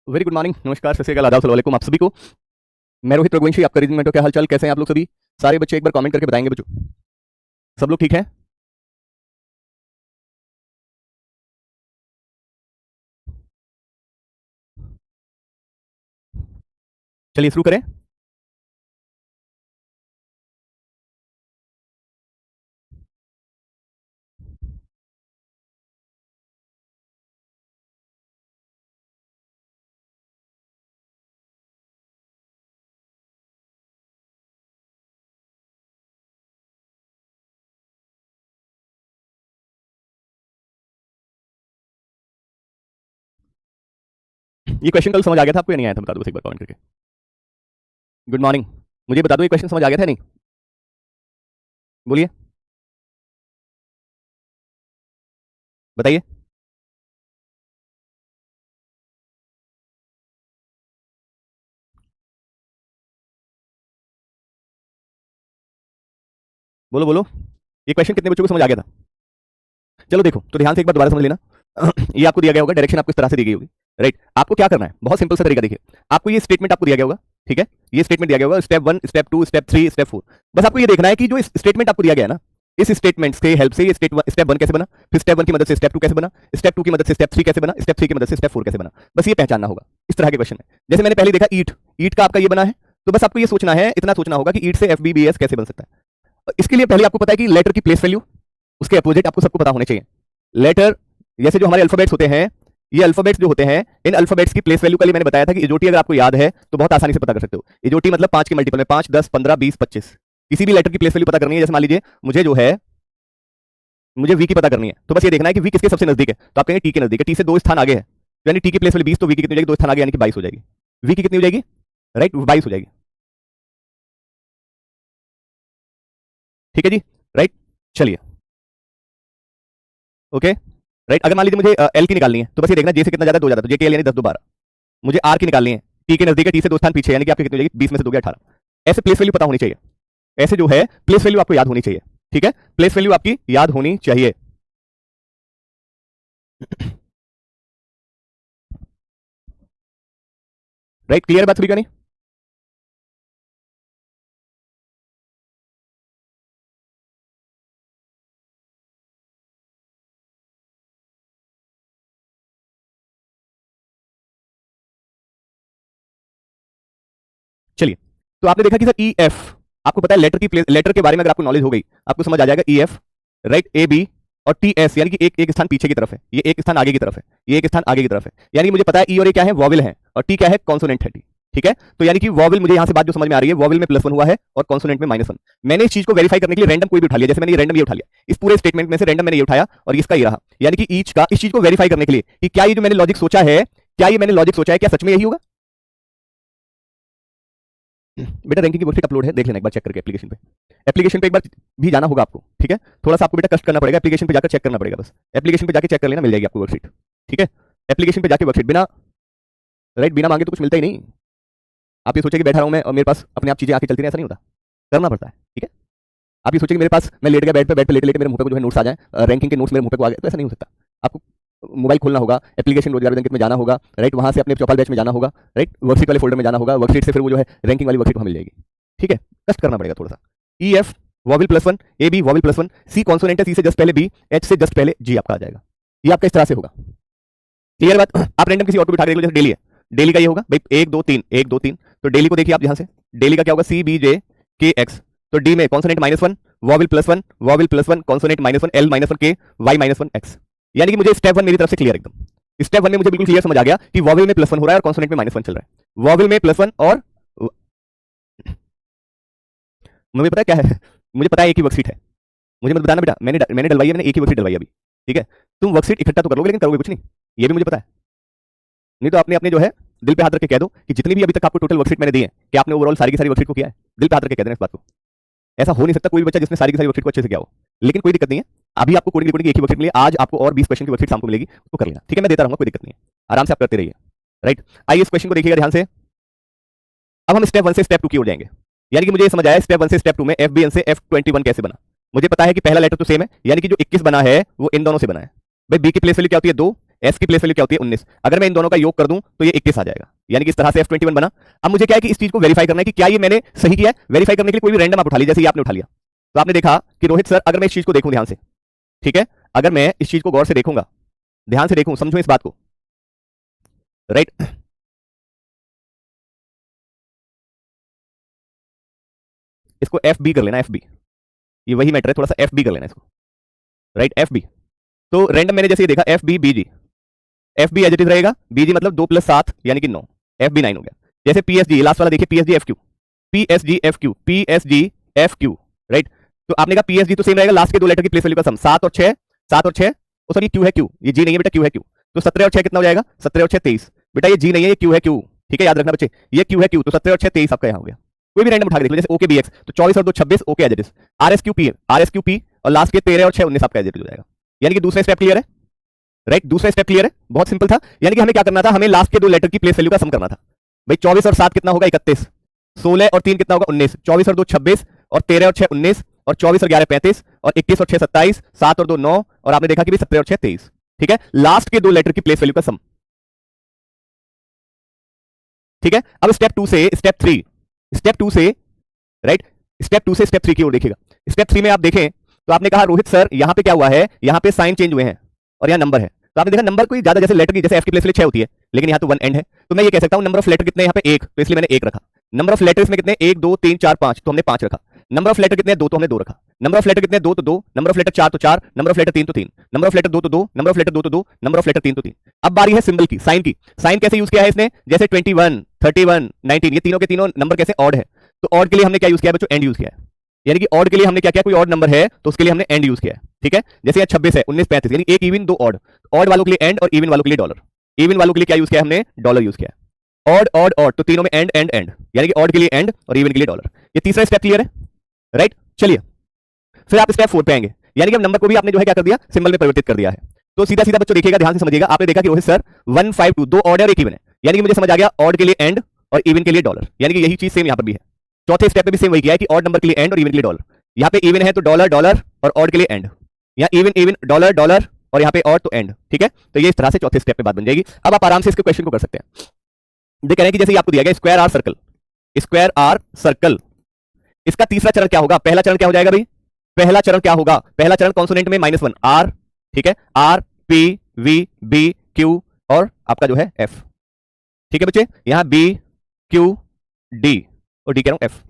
Very good morning, नमस्कार, सत श्री अकाल, आदाब, अस्सलाम वालेकुम आप सभी को। मैं रोहित रघुवंशी, आपका रीजनिंग मेंटर। क्या हालचाल, कैसे हैं आप लोग सभी? सारे बच्चे एक बार कमेंट करके बताएंगे बच्चों, सब लोग ठीक हैं? चलिए शुरू करें। ये क्वेश्चन कल समझ आ गया था आपको या नहीं आया था? बता दो बस एक बार कमेंट करके। गुड मॉर्निंग, मुझे बता दो ये क्वेश्चन समझ आ गया था नहीं? बोलिए, बताइए। बोलो बोलो, ये क्वेश्चन कितने बच्चों को समझ आ गया था? चलो देखो, तो ध्यान से एक बार दोबारा समझ लेना। ये आपको दिया गया होगा, डायरेक्शन आपको इस तरह से दी गई होगी, राइट? आपको क्या करना है, बहुत सिंपल सा तरीका देखिए। आपको ये स्टेटमेंट आपको दिया गया होगा, ठीक है? ये स्टेटमेंट दिया गया होगा, स्टेप 1, स्टेप 2, स्टेप 3, स्टेप 4। बस आपको ये देखना है कि जो स्टेटमेंट आपको दिया गया है ना, इस स्टेटमेंट के हेल्प से ये स्टेप 1 कैसे बना, फिर स्टेप 1 की मदद से स्टेप 2 कैसे बना, स्टेप 2 की मदद से स्टेप 3 कैसे बना, स्टेप 3 की मदद से स्टेप 4 कैसे बना, बस ये पहचानना होगा। इस तरह के क्वेश्चन है। जैसे मैंने पहले देखा ईट, ईट का आपका ये बना है, तो बस आपको ये सोचना है, इतना सोचना होगा कि ईट से FBBS कैसे बन सकता है। इसके लिए पहले आपको पता है कि लेटर की प्लेस वैल्यू, उसके अपोजिट आपको सबको पता होने चाहिए। लेटर, जैसे जो हमारे अल्फाबेट्स होते हैं, ये अल्फाबेट्स जो होते हैं, इन अल्फाबेट्स की प्लेस वैल्यू के लिए मैंने बताया था कि इजोटी अगर आपको याद है तो बहुत आसानी से पता कर सकते हो। इजोटी मतलब 5 के मल्टीपल में, 5, 10, 15, 20, 25। किसी भी लेटर की प्लेस वैल्यू पता करनी है, जैसे मान लीजिए मुझे जो है, मुझे वी की पता करनी है, तो बस ये देखना है कि वी किसके सबसे नजदीक है, तो आप कहेंगे टी के नजदीक है, टी से 2 स्थान आगे है, यानी टी की प्लेस वैल्यू 20, तो वी की कितनी हो जाएगी, 2 स्थान आगे यानी कि 22 हो जाएगी। वी की कितनी हो जाएगी, राइट? 22 हो जाएगी। ठीक है जी, राइट? चलिए, ओके, राइट। अगर मान लीजिए मुझे एल की निकालनी है, तो बस ये देखना जे से कितना ज्यादा, 2 ज्यादा, तो जे के एल यानी 10 2 12। मुझे आर की निकालनी है, टी के नजदीक है, टी से 2 स्थान पीछे, यानी कि आपकी कितनी हो जाएगी, 20 में से 2 18। ऐसे प्लेस वैल्यू पता होनी चाहिए, ऐसे जो है प्लेस वैल्यू आपको याद होनी चाहिए। ठीक है, प्लेस वैल्यू आपकी याद होनी चाहिए। राइट, क्लियर बात सभी का? नहीं? चलिए, तो आपने देखा कि सर ई एफ, आपको पता है लेटर की लेटर के बारे में अगर आपको नॉलेज हो गई, आपको समझ आ जाएगा E F, right? A B और टी एस, यानी कि एक एक स्थान पीछे की तरफ है, ये एक स्थान आगे की तरफ है, ये एक स्थान आगे की तरफ है, यानी कि मुझे पता है ई और ए क्या है, वॉवेल है, और टी क्या है, कॉन्सोनेंट है। टी, ठीक है? तो यानी कि वॉवेल, मुझे यहां से बात जो समझ में आ रही है, वॉवेल में +1 हुआ है और कॉन्सोनेंट में -1। मैंने इस चीज को वेरीफाई करने के लिए रैंडम कोई भी उठा लिया, जैसे मैंने ये रैंडम ये उठा लिया, इस पूरे स्टेटमेंट में से रैंडम मैंने ये उठाया और इसका ये रहा, यानी कि ईच का, इस चीज को वेरीफाई करने के लिए कि क्या ये जो मैंने लॉजिक सोचा है, क्या ये मैंने लॉजिक सोचा है, क्या सच में यही होगा? बेटा रैंकिंग की वर्कशीट अपलोड है, देख लेना एक बार चेक करके एप्लीकेशन पे। एप्लीकेशन पे एक बार भी जाना होगा आपको, ठीक है? थोड़ा सा आपको बेटा कष्ट करना पड़ेगा, एप्लीकेशन पे जाकर चेक करना पड़ेगा, बस एप्लीकेशन पे जाके चेक कर लेना, मिल जाएगी आपको वर्कशीट। ठीक है, एप्लीकेशन पे जाके वर्कशीट, बिना, राइट, बिना मांगे तो कुछ मिलता ही नहीं। आप ये सोचे कि बैठा रहूं मैं और मेरे पास अपने आप चीजें आके चलती रहे, ऐसा नहीं होता, करना पड़ता है। ठीक है, आप ये सोचे कि मेरे पास, मैं लेट गया बेड पे लेटे लेटे मेरे मुंह पे जो है नोट्स आ जाए, रैंकिंग के नोट्स मेरे मुंह पे को आ गए, तो ऐसा नहीं हो सकता। आपको मोबाइल खोलना होगा, एप्लीकेशन रोजगार बैंकिंग में जाना होगा, राइट? वहां से अपने चौपाल बैच में जाना होगा, राइट? वर्कशीट वाले फोल्डर में जाना होगा, वर्कशीट से फिर वो जो है रैंकिंग वाली वर्कशीट वहां मिल जाएगी। ठीक है, कष्ट करना पड़ेगा थोड़ा सा। E F vowel +1, A B vowel +1, C consonant है, सी से जस्ट पहले बी, एच से जस्ट पहले जी आपका आ जाएगा। ये आपका इस तरह से होगा। क्लियर बात? आप रैंडम किसी और को बिठा के देख लो, जैसे डेली है, डेली का ये होगा भाई 1 2 3 1 2 3, तो डेली को देखिए आप ध्यान से, डेली का क्या होगा, सी बी जे के एक्स, तो डी में consonant -1, vowel +1, vowel +1, consonant -1, L -1 के, वाई -1 एक्स। यानी कि मुझे स्टेप 1 मेरी तरफ से क्लियर एकदम। स्टेप 1 में मुझे बिल्कुल क्लियर समझ आ गया कि वॉवल में +1 हो रहा है और कॉन्सोनेंट में -1 चल रहा है। वॉवल में +1 और मुझे पता है क्या है, मुझे पता है एक ही वर्कशीट है, मुझे मत बताना बेटा, मैंने डलवाई है, मैंने एक ही वर्कशीट डलवाई है अभी। ठीक है, तुम वर्कशीट इकट्ठा तो कर लोगे लेकिन करोगे कुछ नहीं, ये भी मुझे पता है। नहीं तो अपने अपने जो है दिल पे हाथ रख के कह दो कि जितनी भी अभी तक आपको टोटल वर्कशीट मैंने दी है, कि आपने ओवरऑल सारी की सारी वर्कशीट को किया है, दिल पे हाथ रख के कह देना इस बात को। ऐसा हो नहीं सकता कोई भी बच्चा जिसने सारी की सारी वर्कशीट को अच्छे से किया हो, लेकिन कोई दिक्कत नहीं है। अभी आपको कोडिंग रिकॉर्डिंग एक ही वर्कशीट मिली, आज आपको और 20 क्वेश्चन की वर्कशीट शाम को मिलेगी, उसको कर लेना। ठीक है, मैं देता रहूंगा, कोई दिक्कत नहीं है, आराम से आप करते रहिए। राइट, आइए इस क्वेश्चन को देखिएगा ध्यान से। अब हम स्टेप 1 से स्टेप 2 की ओर जाएंगे, यानी कि मुझे समझ आया स्टेप 1 से स्टेप 2 में FBN से F21 कैसे बना। मुझे पता है कि पहला लेटर तो सेम है, यानी कि जो 21 बना है वो इन दोनों से बना है। भाई बी की प्लेस वैल्यू क्या होती है, 2, एस की प्लेस वैल्यू क्या होती है 19। अगर मैं इन दोनों का योग कर दूं तो ये 21 आ जाएगा, यानी कि इस तरह से F21 बना। अब मुझे क्या है कि इस चीज को वेरीफाई करना है कि क्या ये मैंने सही किया है। वेरीफाई करने के लिए कोई भी रैंडम आप उठा लीजिए, जैसे ये आपने उठा लिया तो आपने देखा कि रोहित सर, अगर मैं इस चीज को देखूं ध्यान से, ठीक है, अगर मैं इस चीज को गौर से देखूंगा, ध्यान से देखूं, समझो इस बात को, राइट। इसको एफ बी कर लेना, एफ बी, ये वही मैटर है, थोड़ा सा एफ बी कर लेना इसको, राइट, एफ बी। तो रैंडम मैंने जैसे ये देखा F B B G, F B as it is रहेगा, बी जी मतलब 2 + 7 यानी कि 9, एफ बी 9 हो गया। जैसे पी एस जी, लास्ट वाला देखिए, P S G F Q, P S G F Q, P S G F Q, right. तो आपने कहा पी एस जी तो सेम रहेगा, लास्ट के दो लेटर की प्लेस वैल्यू का सम, 7 और 6, 7 और 6, ओ सॉरी क्यू है, क्यू, ये जी नहीं है बेटा, क्यू है क्यू। तो 17 और 6 कितना हो जाएगा, 17 और 6 23, बेटा ये जी नहीं है, ये क्यू है क्यू, ठीक है, याद रखना बच्चे, ये क्यू है क्यू, तो 17 और 6 23 आपका यहाँ हो गया। कोई भी रैंडम उठा के देख लो, जैसे ओके बी एक्स, तो 24 और 2 26, okay as it is, R S Q P, R S Q P, और लास्ट के 13 और 6 19 आपका एज इट इज हो जाएगा। यानी कि दूसरा स्टेप क्लियर है, राइट, दूसरा स्टेप क्लियर है, बहुत सिंपल था। यानी कि हमें क्या करना था, हमें लास्ट के दो लेटर की प्लेस वैल्यू का सम करना था। भाई 24 और 7 कितना होगा 31, 16 और 3 कितना होगा 19, 24 और 2 26, और 13 और 6 19, और 24 और 11 35, और 21 और 6 27, 7 और 2 9, और आपने देखा कि 17 और 6 23, ठीक है, लास्ट के दो लेटर की प्लेस वैल्यू का सम, ठीक है। अब स्टेप 2 से स्टेप 3, स्टेप 2 से, राइट, स्टेप 2 से स्टेप 3 की ओर देखिएगा। स्टेप 3 में आप देखें तो आपने कहा रोहित सर यहां पे क्या हुआ है, यहां पे साइन चेंज हुए हैं और यहां नंबर है। तो आपने देखा नंबर कोई ज्यादा, जैसे लेटर की, जैसे एफ की प्लेस 6 होती है, लेकिन यहां तो 1 एंड है, तो मैं ये कह सकता हूं नंबर ऑफ लेटर कितने, यहां पे 1, तो इसलिए मैंने 1 रखा। नंबर ऑफ लेटर्स में कितने, 1 2 3 4 5, तो हमने 5 रखा। नंबर ऑफ लेटर कितने, 2, तो हमने 2 रखा। नंबर ऑफ लेटर कितने, 2 तो 2, नंबर ऑफ लेटर 4 तो 4, नंबर ऑफ लेटर 3 तो 3, नंबर ऑफ लेटर 2 तो 2, नंबर ऑफ लेटर 2 तो 2, नंबर ऑफ लेटर 3 तो 3। अब बारी है सिंबल की, साइन की। साइन कैसे यूज किया है इसने, जैसे 21 31 19, ये तीनों के तीनों नंबर कैसे ऑड है, तो ऑड के लिए हमने क्या यूज किया बच्चों, एंड यूज किया है। यानी कि ऑड के लिए हमने क्या किया, कोई ऑड नंबर है तो उसके लिए हमने एंड यूज किया है, ठीक है। जैसे यहाँ 26 है, 19 35, यानी एक इवन 2 ऑड, ऑड वालों के लिए एंड और इवन वालों के लिए डॉलर। इवन वालों के लिए क्या यूज किया हमने, डॉलर यूज किया है। ऑड ऑड ऑड, तो तीनों में एंड एंड एंड, यानी कि ऑड के लिए एंड और इवन के लिए डॉलर। ये तीसरा स्टेप क्लियर है, राइट। चलिए फिर आप स्टेप 4 पे आएंगे, यानी कि हम नंबर को भी आपने जो है क्या कर दिया, सिंबल में परिवर्तित कर दिया है। तो सीधा सीधा बच्चों देखिएगा, ध्यान से समझिएगा। आपने देखा कि रोहित सर 152, 2 ऑड और एक इवन है, यानी कि मुझे समझ आ गया ऑड के लिए एंड और इवन के लिए डॉलर, यानी कि यही चीज सेम यहां पर भी है। चौथे स्टेप पे भी सेम वही किया है कि ऑड नंबर के लिए एंड और इवन के लिए डॉलर। यहाँ पे इवन है तो डॉलर डॉलर और ऑड के लिए एंड, यहाँ इवन इवन डॉलर डॉलर और यहाँ पे ऑड तो एंड, ठीक है। तो ये इस तरह से चौथे स्टेप पे बात बन जाएगी। अब आप आराम से इसके क्वेश्चन को कर सकते हैं। देख रहे हैं कि जैसे आपको दिया गया square or circle, square or circle, इसका तीसरा चरण क्या होगा, पहला चरण क्या हो जाएगा भाई, पहला चरण क्या होगा, पहला चरण कॉन्सोनेंट में -1 आर, ठीक है, R P V B Q और आपका जो है एफ, ठीक है बच्चे, यहां बी क्यू डी और डी कह रहा हूं एफ,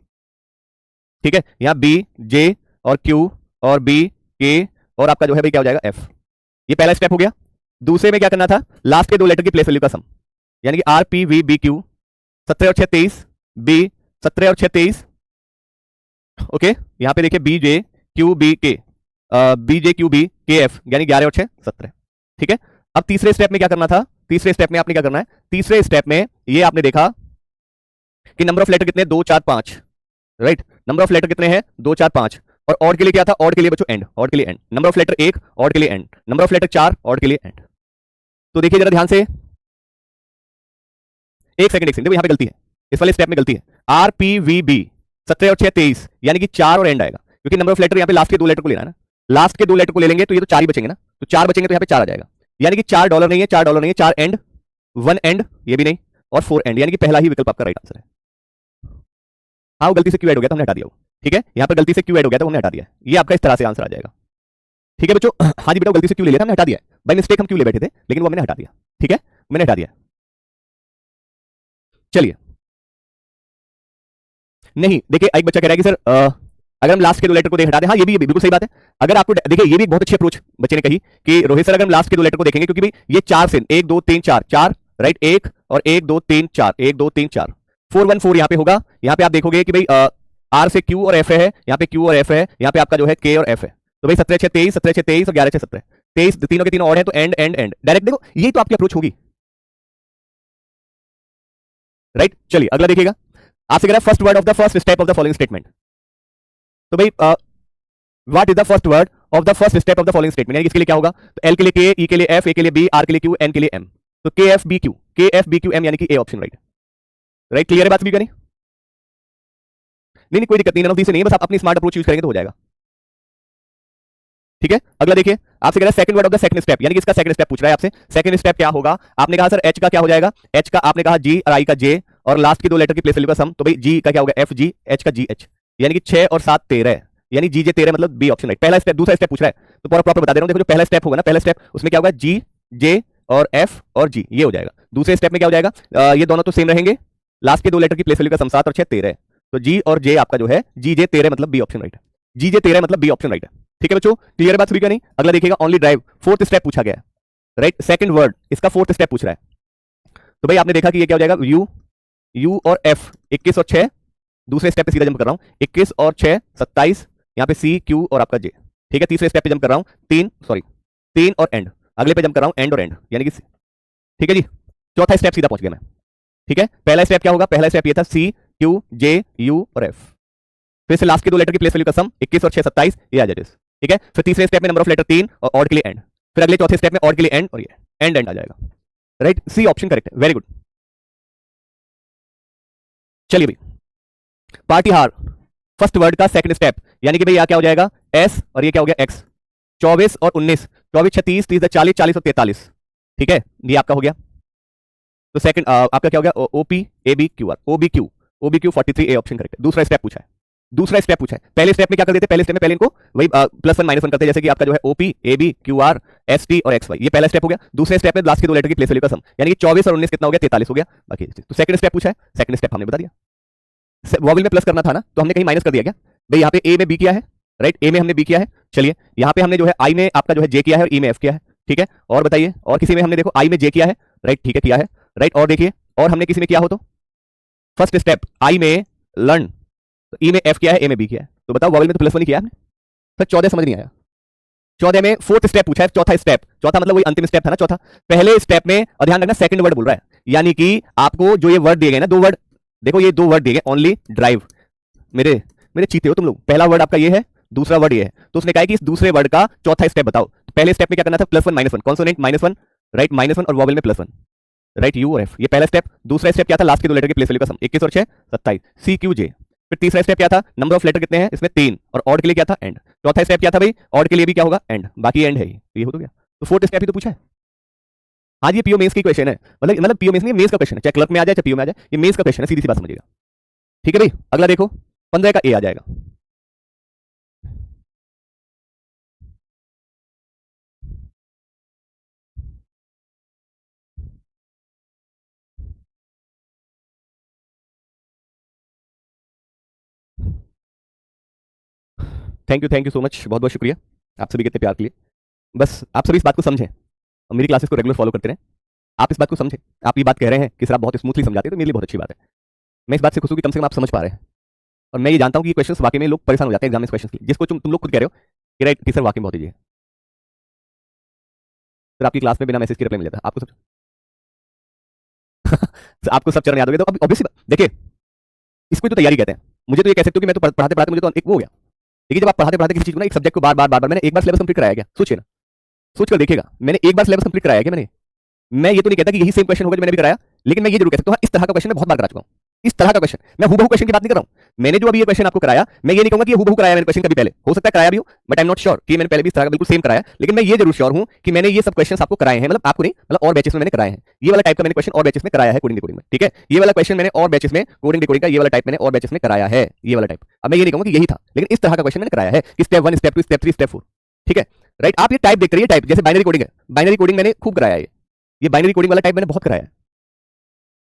ठीक है, यहां बी जे और क्यू और बी के और आपका जो है भाई क्या हो जाएगा एफ। ये पहला स्टेप हो गया। दूसरे में क्या करना था, लास्ट के दो लेटर की प्लेस वैल्यू का सम, यानी कि R P V B Q, 17 और 6 23, बी 17 और 6 23, ओके। यहां पे देखिए बी जे क्यू बी के, बी जे क्यू बी के एफ, यानी 11 और 6 17, ठीक है। अब तीसरे स्टेप में क्या करना था, तीसरे स्टेप में आपने क्या करना है, तीसरे स्टेप में ये आपने देखा कि नंबर ऑफ लेटर कितने 2 4 5, राइट, नंबर ऑफ लेटर कितने हैं 2 4 5, और ऑड के लिए क्या था, ऑड के लिए बच्चों एंड, ऑड के लिए and, number of letter 1 odd के लिए and, number of letter 4 odd के लिए एंड। तो देखिए जरा ध्यान से, एक सेकंड देखो यहां पे गलती है, इस वाले स्टेप में गलती है। आर पी वी बी 17 और 6 23, यानी कि 4 और एंड आएगा, क्योंकि नंबर ऑफ लेटर यहां पे लास्ट के दो लेटर को लेना है ना, लास्ट के दो लेटर को ले लेंगे तो ये तो 4 ही बचेंगे ना, तो 4 बचेंगे तो यहां पे 4 आ जाएगा, यानी कि 4 डॉलर नहीं है, 4 डॉलर नहीं है, 4 एंड 1 एंड ये भी नहीं, और 4 एंड, यानी कि पहला ही विकल्प आपका राइट आंसर है। हाँ वो गलती से क्यू ऐड हो गया था, हमने हटा दिया वो, ठीक है, यहां पर गलती से क्यू ऐड हो गया था, हमने हटा दिया, ये आपका इस तरह से आंसर आ जाएगा, ठीक है बच्चों। हाँ जी बेटा गलती से क्यू ले लिया था, हमने हटा दिया, बाय मिस्टेक हम क्यू ले बैठे थे, लेकिन वो मैंने हटा दिया, ठीक है, मैंने हटा दिया। चलिए नहीं देखिए, एक बच्चा कह रहा है कि सर अगर हम लास्ट के दो लेटर को हटा दें, हाँ ये भी बिल्कुल सही बात है। अगर आपको देखिए ये भी एक बहुत अच्छी अप्रोच बच्चे ने कही कि रोहित सर अगर हम लास्ट के दो लेटर को देखेंगे, क्योंकि भाई ये 4 से 1 2 3 4 4, राइट, 1 और 1 2 3 4 1 2 3 4 4 1 4 यहाँ पे होगा। यहाँ पे आप देखोगे कि भाई आर से क्यू और एफ है, यहाँ पे क्यू और एफ है, यहाँ पे आपका जो है के और एफ है, तो भाई 17 6 23, 17 6 23 और 11 6 17 23, तीनों के तीनों ऑड है, तो एंड एंड एंड डायरेक्ट देखो, यही तो आपकी अप्रोच होगी, राइट। चलिए अगला देखिएगा, आपसे कह रहा है first word of the first step of the following statement. तो भाई what is the first word of the first step of the following statement, यानी इसके लिए क्या होगा, तो एल के लिए के, ई के लिए एफ, ए के लिए बी, आर के लिए क्यू, एन के लिए एम, तो के एफ बी क्यू, के एफ बी क्यू एम, यानी कि A option right, right, clear है बात भी करें, नहीं कोई दिक्कत नहीं, नन ऑफ दीस से नहीं, बस आप अपनी स्मार्ट अप्रोच यूज करेंगे तो हो जाएगा, ठीक है, अगला देखिए, आपसे कह रहा है second word of the second step, यानी कि इसका सेकंड स्टेप पूछ रहा है आपसे। सेकंड स्टेप क्या होगा? आपने कहा सर एच का क्या हो जाएगा? एच का आपने कहा जी और आई का जे, और लास्ट की दो लेटर की प्लेस वैल्यू का सम, तो भाई जी का क्या होगा? एफ जी, एच का जी एच, यानी कि 6 और 7 13, यानी जी जे 13 मतलब बी ऑप्शन राइट। पहला स्टेप, दूसरा स्टेप पूछ रहा है तो प्रॉपर बता दे रहा हूं। देखो जो पहला स्टेप होगा ना, पहला स्टेप उसमें क्या होगा? जी जे और एफ और जी, ये हो जाएगा। दूसरे स्टेप में क्या हो जाएगा? ये दोनों तो सेम रहेंगे, लास्ट के दो लेटर की प्लेस वैल्यू का सम 7 और 6 13, तो जी और जे आपका जो है जी जे 13 मतलब बी ऑप्शन राइट है। जी जे 13 मतलब बी ऑप्शन राइट है। ठीक है बच्चों, क्लियर बात? सभी का नहीं? अगला देखिएगा, ओनली ड्राइव, फोर्थ स्टेप पूछा गया है राइट। सेकंड वर्ड, इसका फोर्थ स्टेप पूछ रहा है। तो भाई आपने देखा कि ये क्या हो जाएगा? यू, यू और एफ 21 और 6, दूसरे स्टेप पे सीधा जंप कर रहा हूं, 21 और 6 27, यहां पे सी क्यू और आपका जे। ठीक है, तीसरे स्टेप पे जंप कर रहा हूं, 3 और एंड, अगले पे जंप कर रहा हूं एंड और एंड, यानी कि ठीक है जी, चौथा स्टेप सीधा पहुंच गया मैं। ठीक है, पहला स्टेप क्या होगा? पहला स्टेप ये था सी क्यू जे यू और एफ, फिर से लास्ट के दो लेटर की प्लेस वैल्यू का सम 21 और 6 27, ये आ जाएगा। ठीक है, फिर तीसरे स्टेप में नंबर ऑफ लेटर 3 और ऑड के लिए एंड, फिर अगले चौथे स्टेप में ऑड के लिए एंड, और ये एंड एंड आ जाएगा राइट। सी ऑप्शन करेक्ट है, वेरी गुड। चलिए भाई, पार्टी हार, फर्स्ट वर्ड का सेकंड स्टेप, यानी कि भाई यह क्या हो जाएगा? एस और ये क्या हो गया? एक्स। 24 और 19, 24 36 30 40 40 और 43। ठीक है, ये आपका हो गया। तो सेकंड आपका क्या हो गया? OP A B Q R, O B Q 43, A option correct है। दूसरा स्टेप पूछा है, दूसरा स्टेप पूछा है। पहले स्टेप में क्या कर देते? पहले स्टेप में पहले इनको वही +1 -1 करते, जैसे कि आपका जो है OP A B Q R S T और एक्स वाई, ये पहला स्टेप हो गया। दूसरे स्टेप में लास्ट के दो लेटर की प्लेस वैल्यू का सम, यानी कि 24 और 19 कितना हो गया? 43 हो गया। बाकी तो सेकंड स्टेप पूछा है, सेकंड स्टेप हमने बता दिया। वॉवल में प्लस करना था ना, तो हमने कहीं माइनस कर दिया क्या? भाई यहाँ पे ए में बी किया है राइट, ए में हमने बी किया है। चलिए यहाँ पे हमने जो है आई में आपका जो है जे किया है और ई में एफ किया है। ठीक है, और बताइए, और किसी में हमने देखो आई में जे किया है राइट, ठीक है किया है राइट। और देखिए, और हमने किसी में किया हो तो फर्स्ट स्टेप आई में लर्न, तो ई में एफ किया है, ए में बी किया है, तो बताओ वॉवल में तो +1 किया है आपने। सर 14 समझ नहीं आया। 14 में फोर्थ स्टेप पूछा है, चौथा स्टेप, चौथा मतलब वही अंतिम स्टेप था ना चौथा। पहले स्टेप में, और ध्यान रखना सेकंड वर्ड बोल रहा है, यानी कि आपको जो ये वर्ड दिए गए ना, दो वर्ड देखो, ये दो वर्ड दिए गए, ओनली ड्राइव। मेरे मेरे चीते हो तुम लोग। पहला वर्ड आपका ये है, दूसरा वर्ड ये है, तो उसने कहा कि इस दूसरे वर्ड का चौथा स्टेप बताओ। तो पहले स्टेप में क्या करना था? +1 -1, कॉन्सोनेंट -1 राइट, -1 और वॉवल में +1 राइट, यू और एफ, ये पहला स्टेप। दूसरा स्टेप क्या था? लास्ट के दो लेटर की प्लेस वैल्यू का सम, 21 और 6 27, सी क्यू जे। फिर तीसरा स्टेप क्या था? नंबर ऑफ लेटर कितने हैं इसमें? 3, और ऑड के लिए क्या था? एंड। चौथा स्टेप क्या था भाई? ऑड के लिए भी क्या होगा? एंड, बाकी एंड है ये हो तो गया। तो फोर्थ स्टेप ही तो पूछा है। आज ये पीओ मेंस की क्वेश्चन है, मतलब पीओ मेंस नहीं, मेंस का क्वेश्चन है, चाहे क्लर्क में आ जाए चाहे पीओ में आ जाए, ये मेंस का क्वेश्चन है, सीधी सी बात समझिएगा। ठीक है भाई, अगला देखो, 15 का ए आ जाएगा। थैंक यू सो मच, बहुत बहुत शुक्रिया आप सभी के इतने प्यार के लिए। बस आप सभी इस बात को समझें और मेरी क्लासेस को रेगुलर फॉलो करते रहें। आप इस बात को समझें, आप ये बात कह रहे हैं कि सर आप बहुत स्मूथली समझाते हैं, तो मेरे लिए बहुत अच्छी बात है। मैं इस बात से खुश हूं कि कम से कम आप समझ पा रहे हैं। और मैं ये जानता हूं कि ये क्वेश्चंस वाकई में लोग परेशान हो जाते हैं एग्जाम में क्वेश्चंस के लिए, जिसको तुम लोग खुद कह रहे हो कि राइट कि सर वाकई में बहुत ईजी है। सर आपकी क्लास में बिना मैसेज के रिप्लाई मिल जाता है आपको सब। आपको सब चरण याद हो गया, तो अब ऑब्वियसली देखिए, इसको तो तैयारी कहते हैं। मुझे तो ये कह सकते हो कि मैं तो पढ़ाते पढ़ाते मुझे तो एक वो हो गया। देखिए, जब आप पढ़ाते पढ़ाते किसी चीज को ना, एक सब्जेक्ट को बार बार बार बार, मैंने एक बार सिलेबस कंप्लीट कराया क्या? सोचिए ना, सोच कर देखिएगा, मैंने एक बार सिलेबस कंप्लीट कराया क्या मैंने? मैं ये तो नहीं कहता कि यही सेम क्वेश्चन होगा जो मैंने भी कराया, लेकिन मैं ये जरूर कह सकता हूं इस तरह का क्वेश्चन मैं बहुत बार करा चुका हूं। इस तरह का क्वेश्चन, मैं हूबहू क्वेश्चन की बात नहीं कर रहा हूं। मैंने जो अभी ये क्वेश्चन आपको कराया, मैं ये नहीं कहूंगा कि ये हूबहू कराया मैंने क्वेश्चन कभी पहले, हो सकता है कराया भी हो, but I am not sure कि मैंने पहले भी इस तरह का बिल्कुल सेम कराया, लेकिन मैं ये जरूर श्योर हूं कि मैंने ये सब क्वेश्चन आपको कराए हैं, मतलब आपको नहीं, मतलब और बैचेस में मैंने कराए हैं। ये वाला टाइप का मैंने क्वेश्चन और बैचेस में कराया है कोडिंग डिकोडिंग में। ठीक है, ये वाला क्वेश्चन मैंने और बैचेस में कोडिंग डिकोडिंग का ये वाला टाइप मैंने और बैचेस में कराया है, ये वाला टाइप। अब मैं ये नहीं कहूंगा कि यही था, लेकिन इस तरह का क्वेश्चन मैंने कराया है कि स्टेप 1 स्टेप 2 स्टेप 3 स्टेप 4। ठीक है राइट, आप ये टाइप देख रही है, टाइप जैसे बाइनरी कोडिंग है, बाइनरी कोडिंग मैंने खूब कराया है, ये बाइनरी कोडिंग वाला टाइप मैंने बहुत कराया है।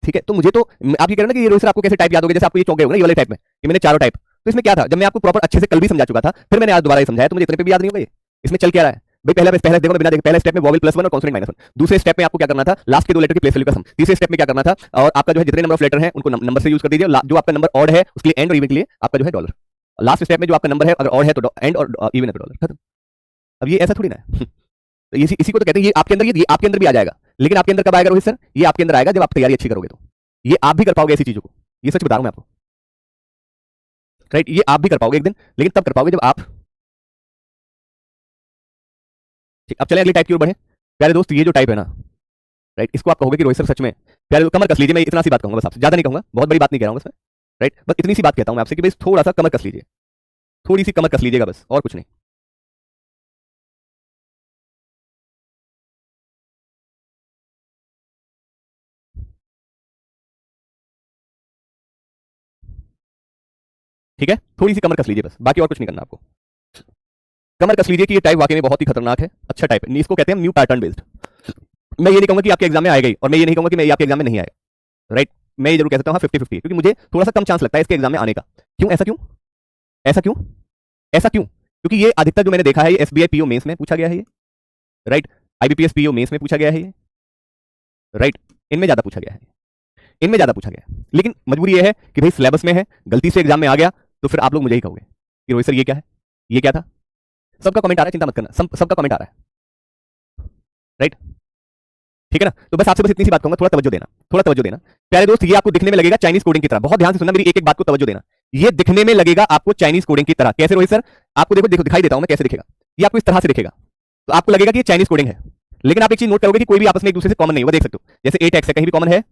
ठीक है, तो मुझे तो आप ये कह रहे हैं ना कि ये रोहित सर आपको कैसे टाइप याद हो गया, जैसे आपको ये चौंक गए होंगे ना ये वाले टाइप में कि मैंने चारों टाइप। तो इसमें क्या था, जब मैं आपको प्रॉपर अच्छे से कल भी समझा चुका था, फिर मैंने आज दोबारा ये समझाया, तो मुझे इतने पे भी याद नहीं होगा ये। इसमें चल क्या रहा है भाई? पहला देखो बिना देखे, पहले स्टेप में वॉवल +1 और कॉन्सोनेंट -1। दूसरे स्टेप में आपको क्या करना था? लास्ट के दो लेटर की प्लेस वैल्यू का सम। तीसरे स्टेप में क्या करना था? और आपका जो है जितने नंबर ऑफ लेटर हैं उनको नंबर से यूज कर दीजिए, जो आपका नंबर ऑड है उसके लिए एंड और इवन के लिए आपका जो है $। लास्ट स्टेप में जो आपका नंबर है अगर ऑड है तो एंड और इवन है तो $। खत्म। अब ये ऐसा थोड़ी ना है। तो इसी को तो कहते हैं ये आपके अंदर, ये आपके अंदर भी आ जाएगा, लेकिन आपके अंदर कब आएगा रोहित सर? ये आपके अंदर आएगा जब आप तैयारी अच्छी करोगे, तो ये आप भी कर पाओगे ऐसी चीजों को, ये सच बता रहा हूं मैं आपको राइट। ये आप भी कर पाओगे एक दिन, लेकिन तब कर पाओगे जब आप। ठीक, अब चले अगली टाइप की ओर बढ़े। प्यारे दोस्त, ये जो टाइप है ना राइट, इसको आप कहोगे कि रोहित सर सच में प्यारे दोस्त कमर कस लीजिए। मैं इतना सी बात कहूंगा बस आपसे, ज्यादा नहीं कहूंगा, बहुत बड़ी बात नहीं कह रहा हूं बस मैं राइट, बस इतनी सी बात कहता हूं मैं आपसे कि बस थोड़ा सा कमर कस लीजिए, थोड़ी सी कमर कस लीजिएगा बस, और कुछ नहीं। ठीक है, थोड़ी सी कमर कस लीजिए बस, बाकी और कुछ नहीं करना आपको। कमर कस लीजिए कि ये टाइप वाकई में बहुत ही खतरनाक है, अच्छा टाइप है, इसको कहते हैं न्यू पैटर्न बेस्ड। मैं ये नहीं कहूंगा कि आपके एग्जाम में आएगा ही, और मैं ये नहीं कहूंगा कि मैं आपके एग्जाम में नहीं आएगा, राइट। मैं ये जरूर कह सकता हूँ 50-50, क्योंकि मुझे थोड़ा सा कम चांस लगता है इसके एग्जाम में आने का। क्यों ऐसा क्यों? ऐसा क्यों? ऐसा क्यों? क्योंकि ये अधिकतर जो मैंने देखा है, ये एसबीआई पीओ मेंस में पूछा गया है, ये राइट। आईबीपीएस पीओ मेंस में पूछा गया है, ये राइट। इनमें ज्यादा पूछा गया है, इनमें ज्यादा पूछा गया है। लेकिन मजबूरी ये है कि भाई सिलेबस में है, गलती से एग्जाम में आ गया तो फिर आप लोग मुझे ही कहोगे कि रोहित सर ये क्या है, ये क्या था। सबका कमेंट आ रहा है, चिंता मत करना, सबका कमेंट आ रहा है, राइट। ठीक है ना। तो बस आपसे बस इतनी सी बात कहूंगा, थोड़ा तवज्जो देना, थोड़ा तवज्जो देना प्यारे दोस्त। ये आपको दिखने में लगेगा चाइनीज कोडिंग की तरह, बहुत ध्यान से सुनना, मेरी एक एक बात को तवज्जो देना। ये दिखने में लगेगा आपको चाइनीज कोडिंग की तरह। कैसे रोहित सर? आपको देखो देखो दिखाई देता हूं मैं कैसे दिखेगा। ये आपको इस तरह से दिखेगा, तो आपको लगेगा कि ये चाइनीज कोडिंग है। लेकिन आप एक चीज नोट करोगे कि कोई भी आपस में एक दूसरे से कॉमन नहीं होगा। देख सकते हो, जैसे 8x है कहीं भी कॉमन है,